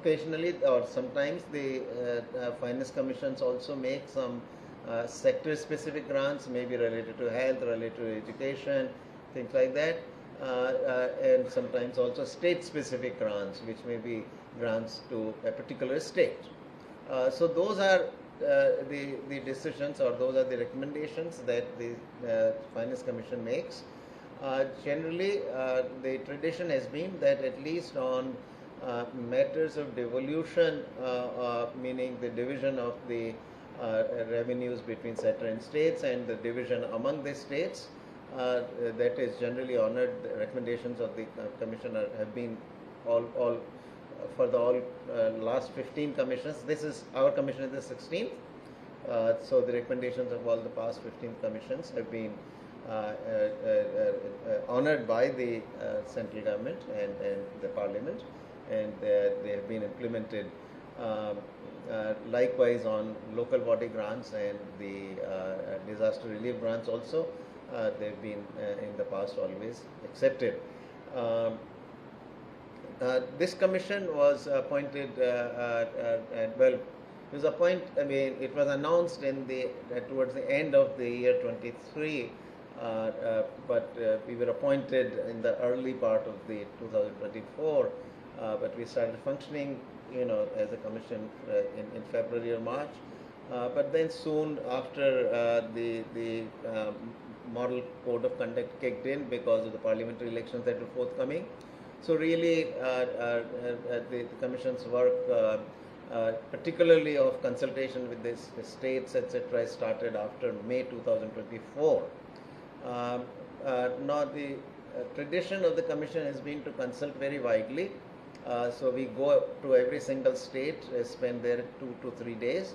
occasionally or sometimes the finance commissions also make some sector specific grants, maybe related to health, related to education, things like that, and sometimes also state specific grants, which may be grants to a particular state. So those are the decisions, or those are the recommendations that the finance commission makes. Generally, the tradition has been that at least on matters of devolution, meaning the division of the revenues between center and states and the division among the states, that is generally honored. The recommendations of the commission have been all for the last 15 commissions. This is our commission is the 16th. So the recommendations of all the past 15 commissions have been honored by the central government and the parliament, and they have been implemented. Likewise on local body grants and the disaster relief grants also, they've been in the past always accepted. This commission was appointed, well, it was it was announced in towards the end of the year 23, but we were appointed in the early part of the 2024, but we started functioning, as a commission in February or March. But then soon after the model code of conduct kicked in because of the parliamentary elections that were forthcoming. So really the commission's work, particularly of consultation with the states, etc., started after May 2024. Now the tradition of the commission has been to consult very widely. So we go to every single state, spend there 2 to 3 days,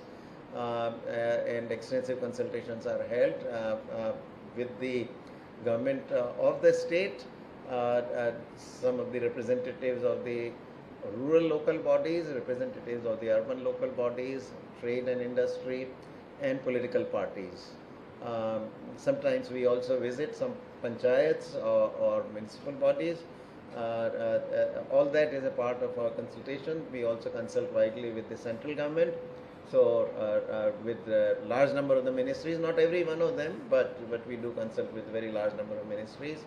and extensive consultations are held with the government of the state, some of the representatives of the rural local bodies, representatives of the urban local bodies, trade and industry, and political parties. Sometimes we also visit some panchayats or municipal bodies. All that is a part of our consultation. We also consult widely with the central government. So with a large number of the ministries, not every one of them, but we do consult with a very large number of ministries.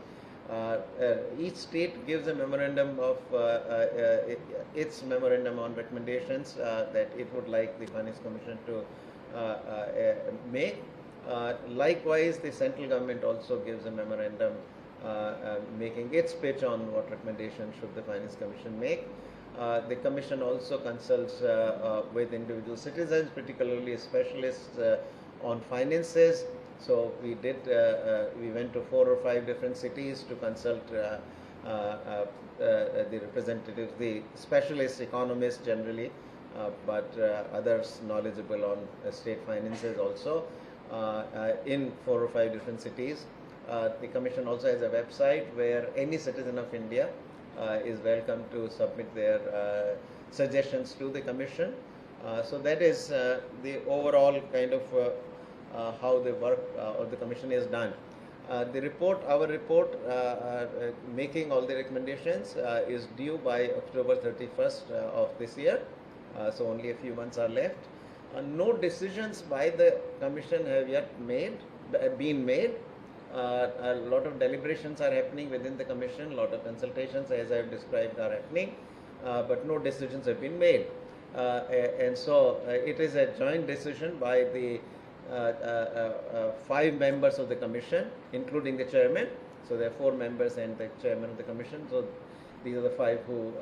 Each state gives a memorandum of its memorandum on recommendations that it would like the Finance Commission to make. Likewise, the central government also gives a memorandum making its pitch on what recommendations should the Finance Commission make. The Commission also consults with individual citizens, particularly specialists on finances. So we went to 4 or 5 different cities to consult the representatives, the specialist economists generally, but others knowledgeable on state finances also, in 4 or 5 different cities. The Commission also has a website where any citizen of India is welcome to submit their suggestions to the Commission. So that is the overall kind of how the work of the Commission is done. Our report making all the recommendations is due by October 31st of this year. So only a few months are left. No decisions by the Commission have yet been made. A lot of deliberations are happening within the Commission, a lot of consultations, as I have described, are happening, but no decisions have been made. And so it is a joint decision by the 5 members of the Commission, including the chairman. So there are 4 members and the chairman of the Commission. So these are the 5 who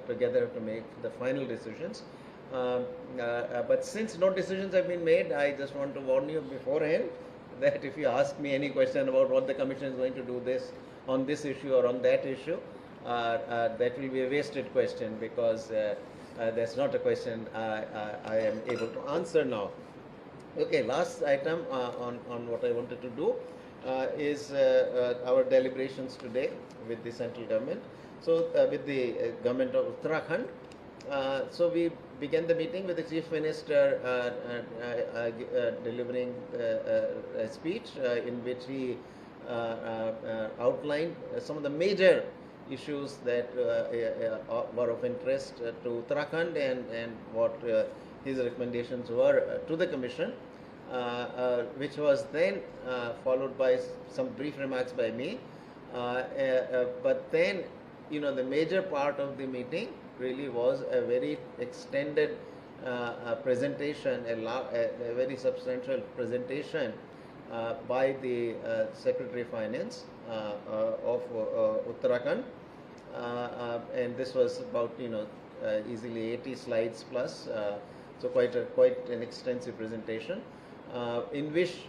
together have to make the final decisions. But since no decisions have been made, I just want to warn you beforehand that if you ask me any question about what the Commission is going to do on this issue or on that issue, that will be a wasted question, because that's not a question I am able to answer now. Okay, last item on what I wanted to do is our deliberations today with the central government. So with the government of Uttarakhand. So we began the meeting with the Chief Minister delivering a speech in which he outlined some of the major issues that were of interest to Uttarakhand and what his recommendations were to the Commission, which was then followed by some brief remarks by me. But then, the major part of the meeting really was a very extended presentation, a very substantial presentation by the Secretary of Finance of Uttarakhand, and this was about easily 80 slides plus, so quite an extensive presentation, in which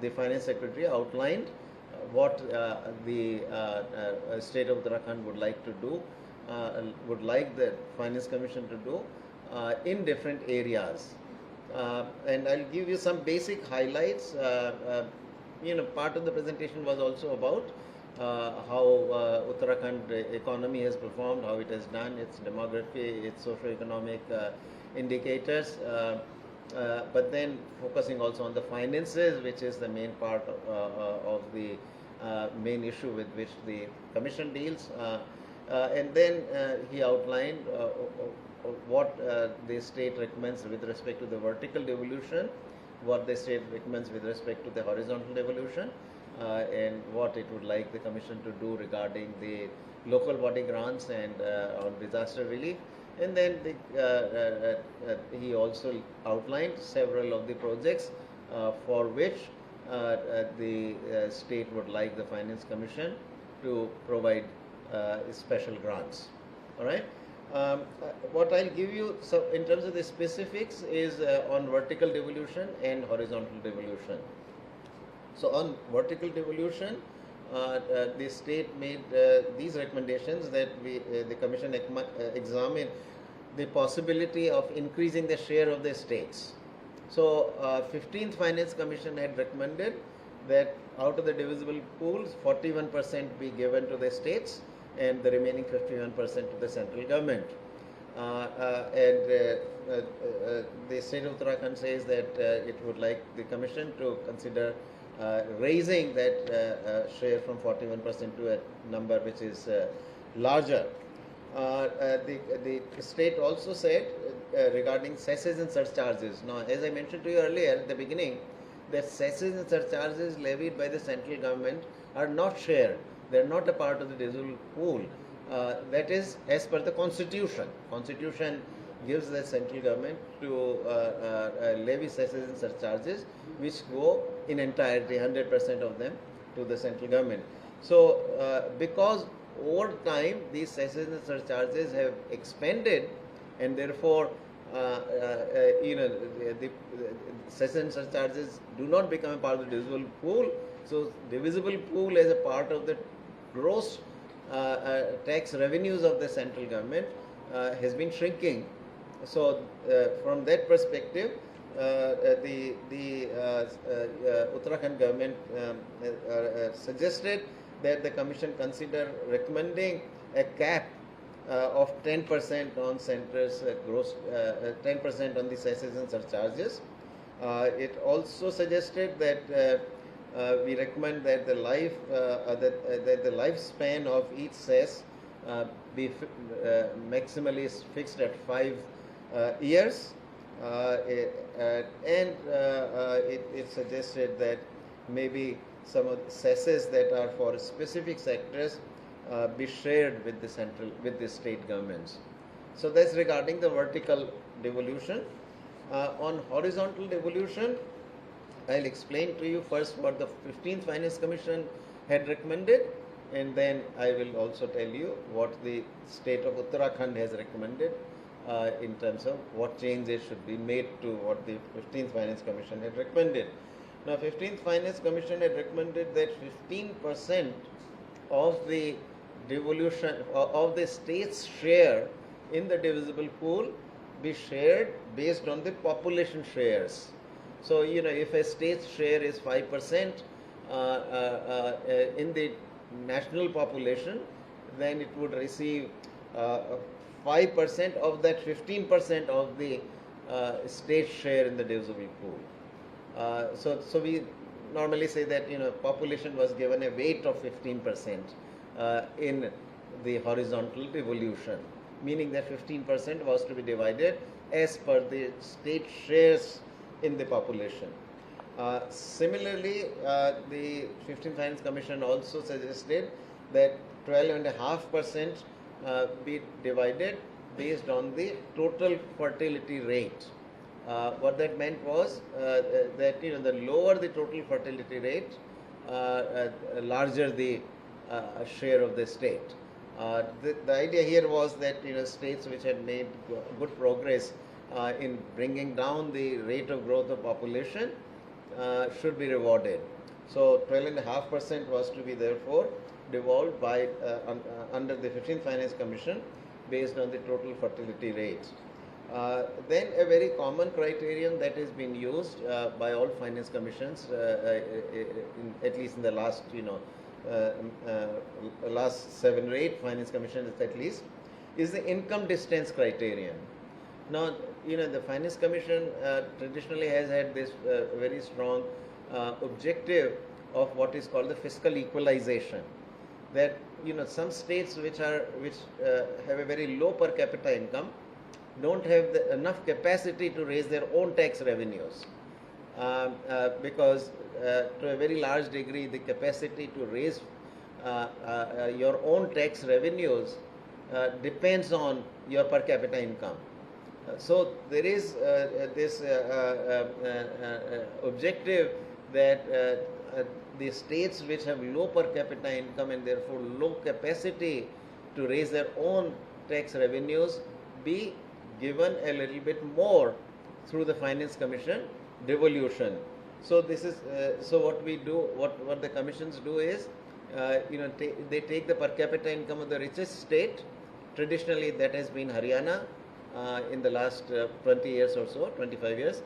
the Finance Secretary outlined what the state of Uttarakhand would like to do, would like the Finance Commission to do in different areas. And I'll give you some basic highlights. Part of the presentation was also about how Uttarakhand economy has performed, how it has done, its demography, its socio-economic indicators, but then focusing also on the finances, which is the main part of the main issue with which the Commission deals. And then he outlined what the state recommends with respect to the vertical devolution, what the state recommends with respect to the horizontal devolution, and what it would like the Commission to do regarding the local body grants and on disaster relief. And then he also outlined several of the projects for which the state would like the Finance Commission to provide special grants. All right. What I'll give you in terms of the specifics is on vertical devolution and horizontal devolution. So on vertical devolution, the state made these recommendations that the Commission examine the possibility of increasing the share of the states. So 15th Finance Commission had recommended that out of the divisible pools, 41% be given to the states and the remaining 51% to the central government. The state of Uttarakhand says that it would like the Commission to consider raising that share from 41% to a number which is larger. The state also said regarding cesses and surcharges. Now, as I mentioned to you earlier at the beginning, that cesses and surcharges levied by the central government are not shared. They are not a part of the divisible pool. That is as per the Constitution. Constitution gives the central government to levy cesses and surcharges, which go in entirety, 100% of them, to the central government. So, because over time these cesses and surcharges have expanded, and therefore the cesses and surcharges do not become a part of the divisible pool. So, divisible pool as a part of the gross tax revenues of the central government has been shrinking. So, from that perspective, the Uttarakhand government suggested that the Commission consider recommending a cap of 10% on centre's gross, 10% on the cesses and surcharges. It also suggested that we recommend that the lifespan of each cess be maximally fixed at 5 years, and it suggested that maybe some of the cesses that are for specific sectors be shared with the state governments. So that's regarding the vertical devolution. On horizontal devolution, I'll explain to you first what the 15th Finance Commission had recommended, and then I will also tell you what the state of Uttarakhand has recommended in terms of what changes should be made to what the 15th Finance Commission had recommended. Now, 15th Finance Commission had recommended that 15% of the devolution of the state's share in the divisible pool be shared based on the population shares. So, if a state's share is 5% in the national population, then it would receive 5% of that 15% of the state share in the divisible pool. So we normally say that population was given a weight of 15% in the horizontal devolution, meaning that 15% was to be divided as per the state shares in the population. Similarly, the 15th Finance Commission also suggested that 12.5% be divided based on the total fertility rate. What that meant was that the lower the total fertility rate, larger the share of the state. The idea here was that states which had made good progress in bringing down the rate of growth of population should be rewarded. So 12.5% was to be therefore devolved by under the 15th Finance Commission based on the total fertility rates. Then a very common criterion that has been used by all finance commissions, at least in the last last 7 or 8 finance commissions at least, is the income distance criterion. Now, the finance commission traditionally has had this very strong objective of what is called the fiscal equalization. That some states which have a very low per capita income don't have enough capacity to raise their own tax revenues, because to a very large degree the capacity to raise your own tax revenues depends on your per capita income. So there is this objective that the states which have low per capita income and therefore low capacity to raise their own tax revenues be given a little bit more through the Finance Commission devolution. So this is so what we do, what the commissions do is, they take the per capita income of the richest state. Traditionally, that has been Haryana in the last 20 years or so, 25 years.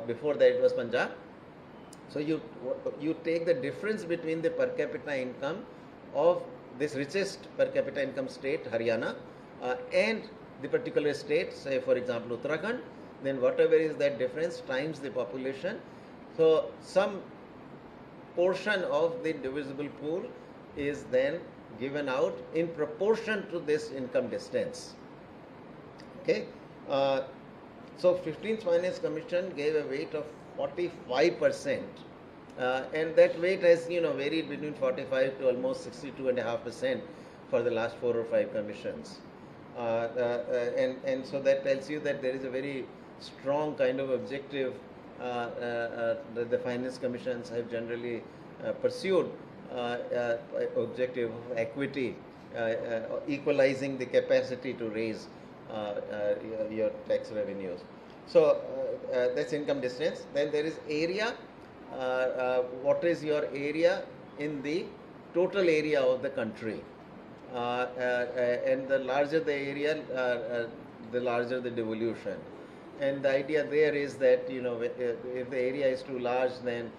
Before that, it was Punjab. So you take the difference between the per capita income of this richest per capita income state, Haryana, and the particular state, say for example Uttarakhand, then whatever is that difference times the population. So some portion of the divisible pool is then given out in proportion to this income distance. Okay, so 15th Finance Commission gave a weight of 45%, and that weight has varied between 45 to almost 62.5% for the last 4 or 5 commissions. And so that tells you that there is a very strong kind of objective that the finance commissions have generally pursued, objective of equity, equalizing the capacity to raise your tax revenues. So that's income distance. Then there is area. What is your area in the total area of the country? And the larger the area, the larger the devolution. And the idea there is that if the area is too large, then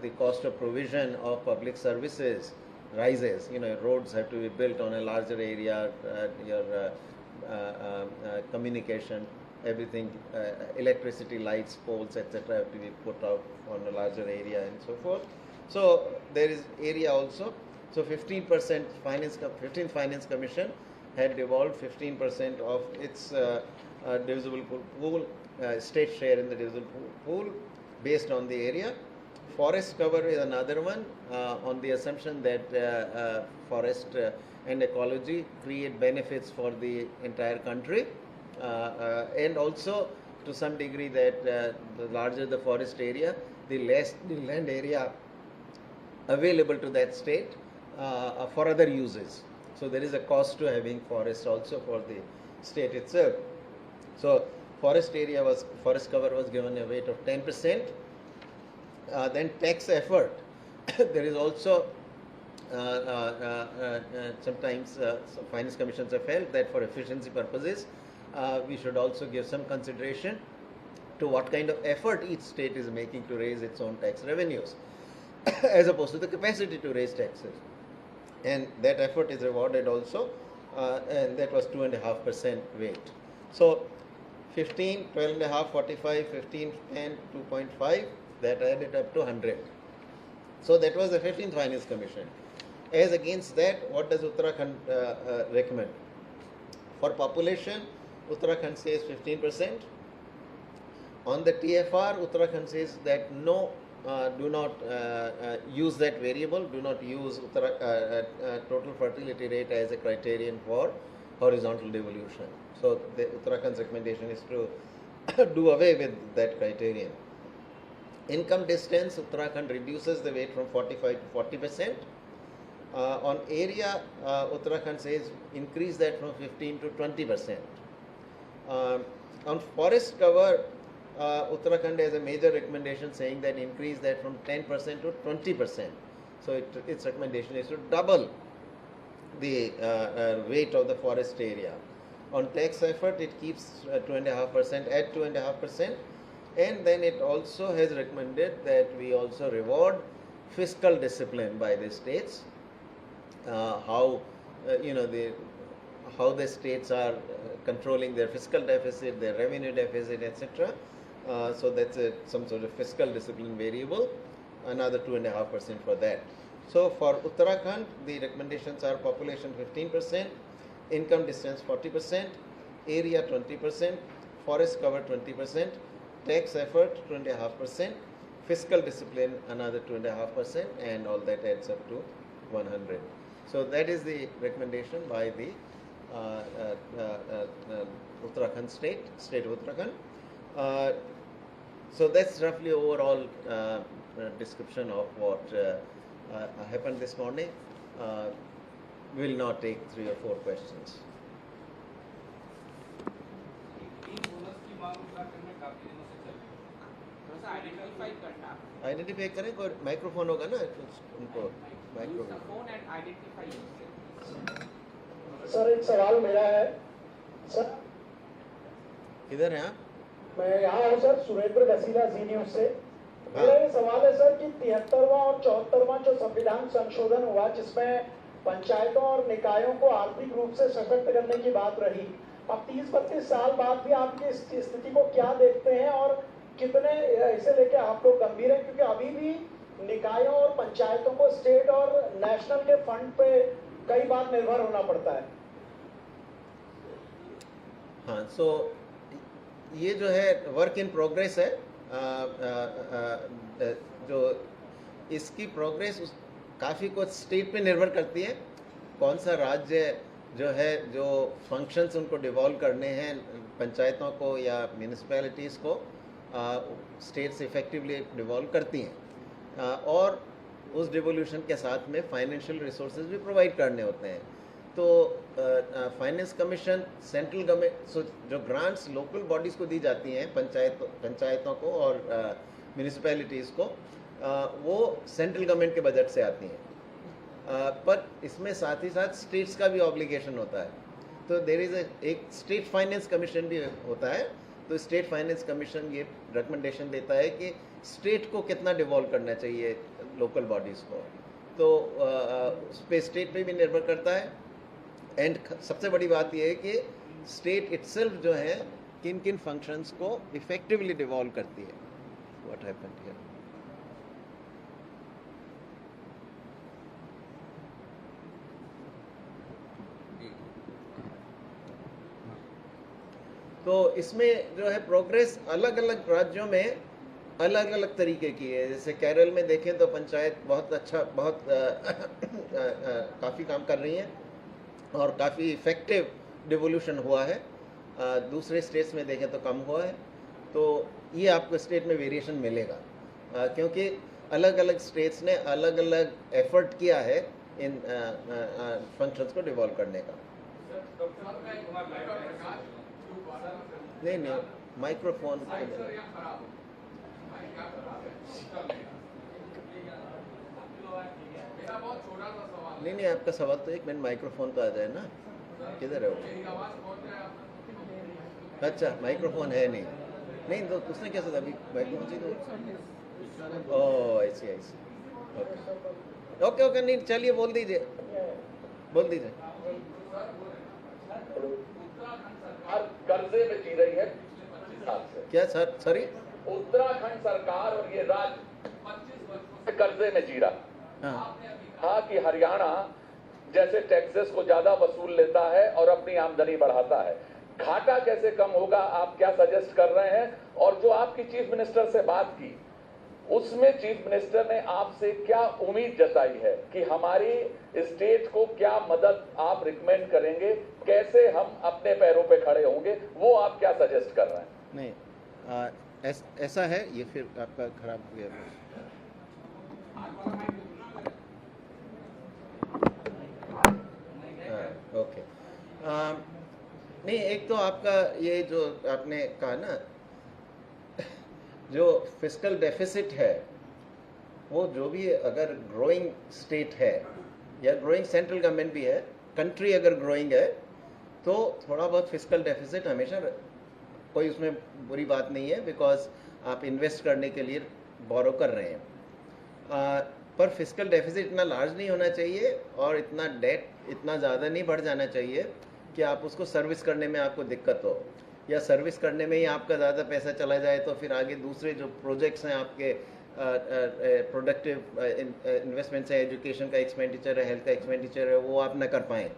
the cost of provision of public services rises. Roads have to be built on a larger area, your communication, everything, electricity, lights, poles, etc. have to be put out on a larger area and so forth. So there is area also. So 15% 15th Finance Commission had devolved 15% of its divisible pool, state share in the divisible pool based on the area. Forest cover is another one, on the assumption that forest and ecology create benefits for the entire country, and also to some degree that the larger the forest area, the less the land area available to that state for other uses. So there is a cost to having forests also for the state itself. So forest cover was given a weight of 10%. Then tax effort. There is also sometimes some finance commissions have felt that for efficiency purposes we should also give some consideration to what kind of effort each state is making to raise its own tax revenues as opposed to the capacity to raise taxes. And that effort is rewarded also, and that was 2.5% weight. So 15, 12.5, 45, 15, 10, 2.5, that added up to 100. So that was the 15th Finance Commission. As against that, what does Uttarakhand recommend? For population, Uttarakhand says 15%. On the TFR, Uttarakhand says that no, do not use that variable, do not use total fertility rate as a criterion for horizontal devolution. So the Uttarakhand's recommendation is to do away with that criterion. Income distance, Uttarakhand reduces the weight from 45 to 40%. On area, Uttarakhand says increase that from 15 to 20%. On forest cover, Uttarakhand has a major recommendation saying that increase that from 10% to 20%. So its recommendation is to double the weight of the forest area. On tax effort, it keeps 2.5% at 2.5%, and then it also has recommended that we also reward fiscal discipline by the states. How the states are controlling their fiscal deficit, their revenue deficit, etc. So that's some sort of fiscal discipline variable, another 2.5% for that. So for Uttarakhand, the recommendations are population 15%, income distance 40%, area 20%, forest cover 20%, tax effort 2.5%, fiscal discipline another 2.5%, and all that adds up to 100. So that is the recommendation by the Uttarakhand state of Uttarakhand. So that's roughly overall description of what happened this morning. We will now take 3 or 4 questions. Identify करें, कोई microphone होगा ना उनको, microphone and identify. Sir एक सवाल मेरा है। Sir किधर हैं आप? मैं यहाँ हूँ सर, सुरेंद्र गसीला जी न्यूज से। मेरा ये सवाल है सर कि 73वां और 74वां जो संविधान संशोधन हुआ, जिसमें पंचायतों और निकायों को आर्थिक रूप से सशक्त करने की बात रही, अब 30-32 साल बाद भी आपकी इस स्थिति को क्या देखते हैं और कितने इसे लेके आप लोग गंभीर हैं? क्योंकि अभी भी निकायों और पंचायतों को स्टेट और नेशनल के फंड पे कई बार निर्भर होना पड़ता है। हाँ, सो ये जो है वर्क इन प्रोग्रेस है। जो इसकी प्रोग्रेस काफ़ी कुछ स्टेट पे निर्भर करती है। कौन सा राज्य जो है, जो फंक्शंस उनको डिवॉल्व करने हैं पंचायतों को या म्यूनिसिपैलिटीज़ को, स्टेट्स इफेक्टिवली डिवॉल्व करती हैं, और उस डिवोल्यूशन के साथ में फाइनेंशियल रिसोर्सेज भी प्रोवाइड करने होते हैं। तो फाइनेंस कमीशन सेंट्रल गवर्नमेंट, जो ग्रांट्स लोकल बॉडीज़ को दी जाती हैं, पंचायतों को और म्यूनिसिपैलिटीज़ को, वो सेंट्रल गवर्नमेंट के बजट से आती हैं। पर इसमें साथ ही साथ स्टेट्स का भी ऑब्लिगेशन होता है। तो देयर इज़ एक स्टेट फाइनेंस कमीशन भी होता है। तो स्टेट फाइनेंस कमीशन ये रिकमेंडेशन देता है कि स्टेट को कितना डिवॉल्व करना चाहिए लोकल बॉडीज़ को। तो उस पर स्टेट पे भी निर्भर करता है। एंड सबसे बड़ी बात यह है कि स्टेट इटसेल्फ जो है किन किन फंक्शंस को इफेक्टिवली डिवॉल्व करती है। What happened here? तो इसमें जो है प्रोग्रेस अलग अलग राज्यों में अलग अलग तरीके की है। जैसे केरल में देखें तो पंचायत बहुत अच्छा, बहुत काफ़ी काम कर रही हैं और काफ़ी इफ़ेक्टिव डिवोल्यूशन हुआ है। दूसरे स्टेट्स में देखें तो कम हुआ है। तो ये आपको स्टेट में वेरिएशन मिलेगा, क्योंकि अलग अलग स्टेट्स ने अलग अलग एफर्ट किया है इन फंक्शंस को डिवॉल्व करने का। नहीं, माइक्रोफोन नहीं, आपका सवाल तो 1 मिनट, माइक्रोफोन तो आ जाए ना। किधर है वो? अच्छा, माइक्रोफोन है नहीं तो उसने कैसे अभी माइक्रोफोन चाहिए? ओह ऐसी ओके नहीं, चलिए बोल दीजिए। कर्जे में जी रही है। क्या सर? सॉरी, उत्तराखंड सरकार और ये राज्य 25 वर्षों से कर्जे में जी रहा। हाँ। था कि हरियाणा जैसे टैक्सेस को ज्यादा वसूल लेता है और अपनी आमदनी बढ़ाता है, घाटा कैसे कम होगा, आप क्या सजेस्ट कर रहे हैं? और जो आपकी चीफ मिनिस्टर से बात की उसमें चीफ मिनिस्टर ने आपसे क्या उम्मीद जताई है कि हमारी स्टेट को क्या मदद आप रिकमेंड करेंगे, कैसे हम अपने पैरों पे खड़े होंगे, वो आप क्या सजेस्ट कर रहे हैं? नहीं, ऐसा है, ये फिर आपका खराब हो गया। ओके, नहीं, एक तो आपका ये जो आपने कहा ना, जो फिस्कल डेफिसिट है वो जो भी अगर ग्रोइंग स्टेट है या ग्रोइंग सेंट्रल गवर्नमेंट भी है, कंट्री अगर ग्रोइंग है तो थोड़ा बहुत फिस्कल डेफिसिट हमेशा, कोई उसमें बुरी बात नहीं है, बिकॉज आप इन्वेस्ट करने के लिए बोरो कर रहे हैं। पर फिस्कल डेफिसिट इतना लार्ज नहीं होना चाहिए और इतना डेट इतना ज़्यादा नहीं बढ़ जाना चाहिए कि आप उसको सर्विस करने में आपको दिक्कत हो, या सर्विस करने में ही आपका ज़्यादा पैसा चला जाए तो फिर आगे दूसरे जो प्रोजेक्ट्स हैं आपके प्रोडक्टिव इन्वेस्टमेंट्स है, एजुकेशन का एक्सपेंडिचर है, हेल्थ का एक्सपेंडिचर है, वो आप न कर पाएँ।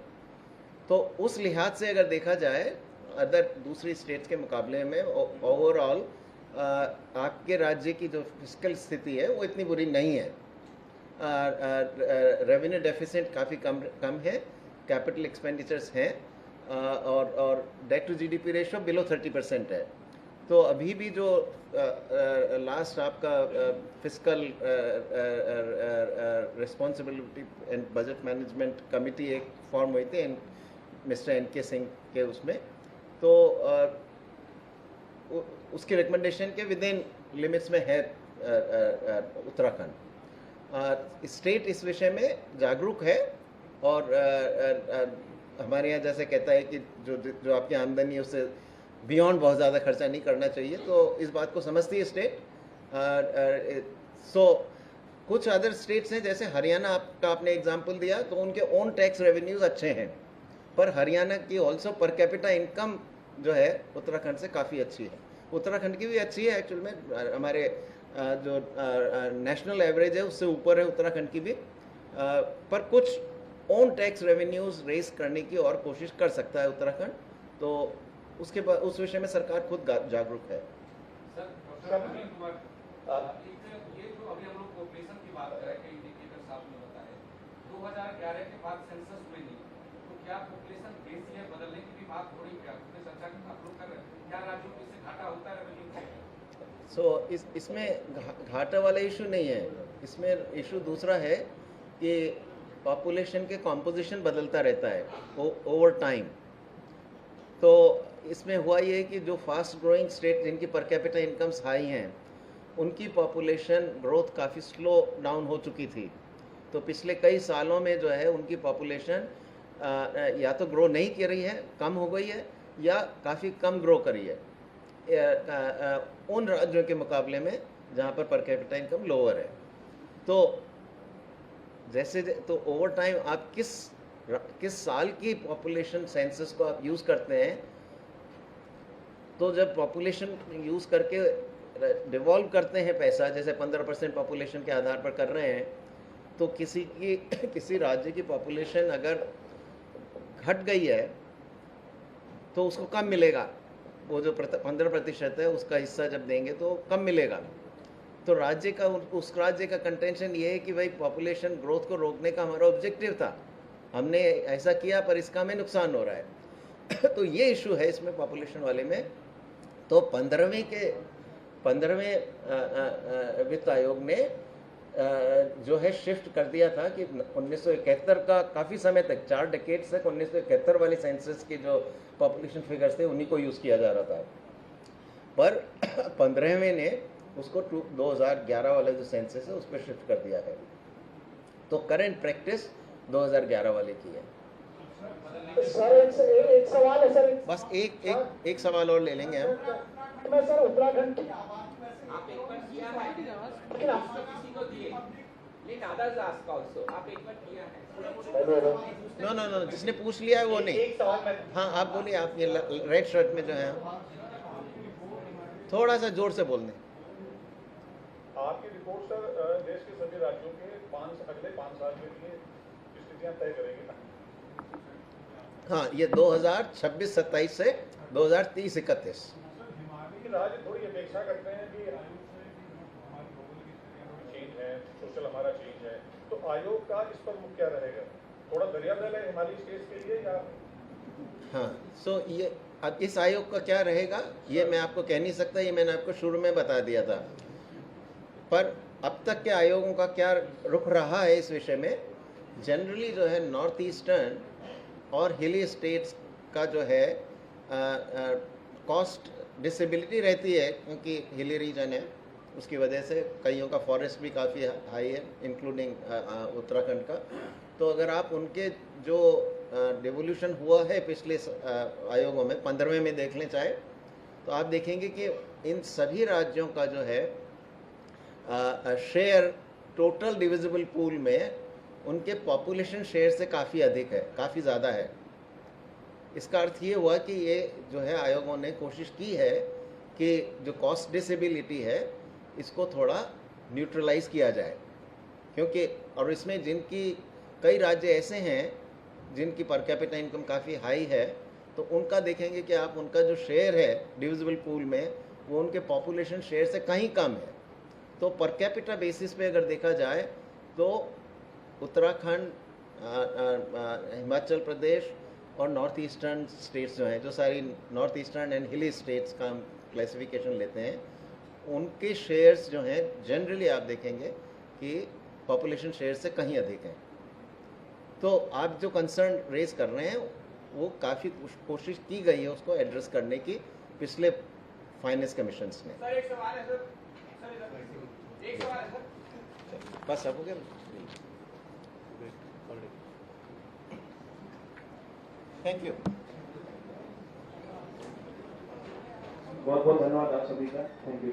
तो उस लिहाज से अगर देखा जाए अदर दूसरी स्टेट्स के मुकाबले में ओवरऑल आपके राज्य की जो फिस्कल स्थिति है वो इतनी बुरी नहीं है। रेवेन्यू डेफिसिट काफ़ी कम है, कैपिटल एक्सपेंडिचर्स हैं, और debt to GDP ratio below 30% है। तो अभी भी जो लास्ट आपका fiscal responsibility and budget management committee एक फॉर्म हुई थी मिस्टर एन.के. सिंह के उसमें, तो उसकी रिकमेंडेशन के विद इन लिमिट्स में है उत्तराखंड। स्टेट इस विषय में जागरूक है और हमारे यहाँ जैसे कहता है कि जो आपकी आमदनी है उससे बियॉन्ड बहुत ज़्यादा खर्चा नहीं करना चाहिए, तो इस बात को समझती है स्टेट। सो कुछ अदर स्टेट्स हैं जैसे हरियाणा का आपने एग्जांपल दिया, तो उनके ओन टैक्स रेवेन्यूज़ अच्छे हैं, पर हरियाणा की ऑल्सो पर कैपिटा इनकम जो है उत्तराखंड से काफ़ी अच्छी है। उत्तराखंड की भी अच्छी है एक्चुअल में, हमारे जो नेशनल एवरेज है उससे ऊपर है उत्तराखंड की भी, पर कुछ ओन टैक्स रेवेन्यूज़ रेस करने की और कोशिश कर सकता है उत्तराखंड, तो उसके बाद उस विषय में सरकार खुद जागरूक है। सर, ये जो अभी हम लोग पॉपुलेशन की बात कर रहे हैं, इंडिकेटर्स आपने बताया 2011 के बाद सेंसस हुए नहीं, तो क्या पॉपुलेशन बेसी है, बदलने की भी बात हो रही है? क्या चर्चा आप लोग कर रहे हैं? क्या राज्यों को इससे घाटा होता है रेवेन्यू? सो इसमें घाटा वाला इशू नहीं है, इसमें इशू दूसरा है कि पॉपुलेशन के कॉम्पोजिशन बदलता रहता है ओवर टाइम। तो इसमें हुआ ये कि जो फास्ट ग्रोइंग स्टेट जिनकी पर कैपिटा इनकम्स हाई हैं उनकी पॉपुलेशन ग्रोथ काफ़ी स्लो डाउन हो चुकी थी, तो पिछले कई सालों में जो है उनकी पॉपुलेशन या तो ग्रो नहीं कर रही है, कम हो गई है, या काफ़ी कम ग्रो करी है उन राज्यों के मुकाबले में जहाँ पर कैपिटा इनकम लोअर है। तो जैसे तो ओवर टाइम आप किस साल की पॉपुलेशन सेंसस को आप यूज़ करते हैं, तो जब पॉपुलेशन यूज़ करके डिवॉल्व करते हैं पैसा, जैसे 15% पॉपुलेशन के आधार पर कर रहे हैं, तो किसी राज्य की पॉपुलेशन अगर घट गई है तो उसको कम मिलेगा, वो जो 15% है उसका हिस्सा जब देंगे तो कम मिलेगा। तो उस राज्य का कंटेंशन ये है कि भाई पॉपुलेशन ग्रोथ को रोकने का हमारा ऑब्जेक्टिव था, हमने ऐसा किया पर इसका हमें नुकसान हो रहा है तो ये इशू है इसमें पॉपुलेशन वाले में। तो 15वें वित्त आयोग ने जो है शिफ्ट कर दिया था कि 1971 का काफ़ी समय तक 4 डेकेड्स तक 1971 वाले सेंसस के जो पॉपुलेशन फिगर्स थे उन्हीं को यूज़ किया जा रहा था, पर 15वें ने उसको 2011 वाला जो सेंसस है उस पर शिफ्ट कर दिया है। तो करंट प्रैक्टिस 2011 वाले की है। सर एक सवाल है सर, बस एक सवाल और ले लेंगे हम। मैं सर उत्तराखंड की आप एक बार किया है, किसी को दिए, लेकिन अदर्स आस्क आल्सो, आप एक बार किया है। नो, जिसने पूछ लिया है वो नहीं। एक सवाल मैं, हाँ आप बोलिए, आप ये रेड शर्ट में जो है थोड़ा सा जोर से बोल दें। आपकी रिपोर्ट सर देश के सभी राज्यों के अगले 5 साल के लिए स्थितियां तय करेगी ना। हाँ, ये 2026-27 से 2030-31। राज्य थोड़ी अपेक्षा करते हैं कि चेंज है, सोशल हमारा चेंज है, तो आयोग का इस पर मुख्य क्या रहेगा? थोड़ा दरिया दल है हिमालय स्टेट्स के लिए या? हाँ, सो ये अब इस आयोग का क्या रहेगा ये मैं आपको कह नहीं सकता, ये मैंने आपको शुरू में बता दिया था। पर अब तक के आयोगों का क्या रुख रहा है इस विषय में, जनरली जो है नॉर्थ ईस्टर्न और हिली स्टेट्स का जो है कॉस्ट डिसेबिलिटी रहती है, क्योंकि हिली रीजन है, उसकी वजह से कईयों का फॉरेस्ट भी काफ़ी हाई है, इंक्लूडिंग उत्तराखंड का। तो अगर आप उनके जो डिवोल्यूशन हुआ है पिछले आयोगों में 15वें में देख लें चाहे, तो आप देखेंगे कि इन सभी राज्यों का जो है शेयर टोटल डिविजिबल पूल में उनके पॉपुलेशन शेयर से काफ़ी अधिक है, काफ़ी ज़्यादा है। इसका अर्थ ये हुआ कि ये जो है आयोगों ने कोशिश की है कि जो कॉस्ट डिसेबिलिटी है इसको थोड़ा न्यूट्रलाइज किया जाए, क्योंकि और इसमें जिनकी कई राज्य ऐसे हैं जिनकी पर कैपिटा इनकम काफ़ी हाई है, तो उनका देखेंगे कि आप उनका जो शेयर है डिविजिबल पूल में वो उनके पॉपुलेशन शेयर से कहीं कम है। तो पर कैपिटा बेसिस पे अगर देखा जाए तो उत्तराखंड, हिमाचल प्रदेश और नॉर्थ ईस्टर्न स्टेट्स जो हैं, जो सारी नॉर्थ ईस्टर्न एंड हिली स्टेट्स का हम क्लासिफिकेशन लेते हैं, उनके शेयर्स जो हैं जनरली आप देखेंगे कि पॉपुलेशन शेयर से कहीं अधिक हैं। तो आप जो कंसर्न रेज कर रहे हैं वो काफ़ी कोशिश की गई है उसको एड्रेस करने की पिछले फाइनेंस कमीशंस ने। सर एक सवाल है सर, एक सवाल है सर। बस अब हो गया। Thank you. बहुत बहुत धन्यवाद आप सभी का। Thank you.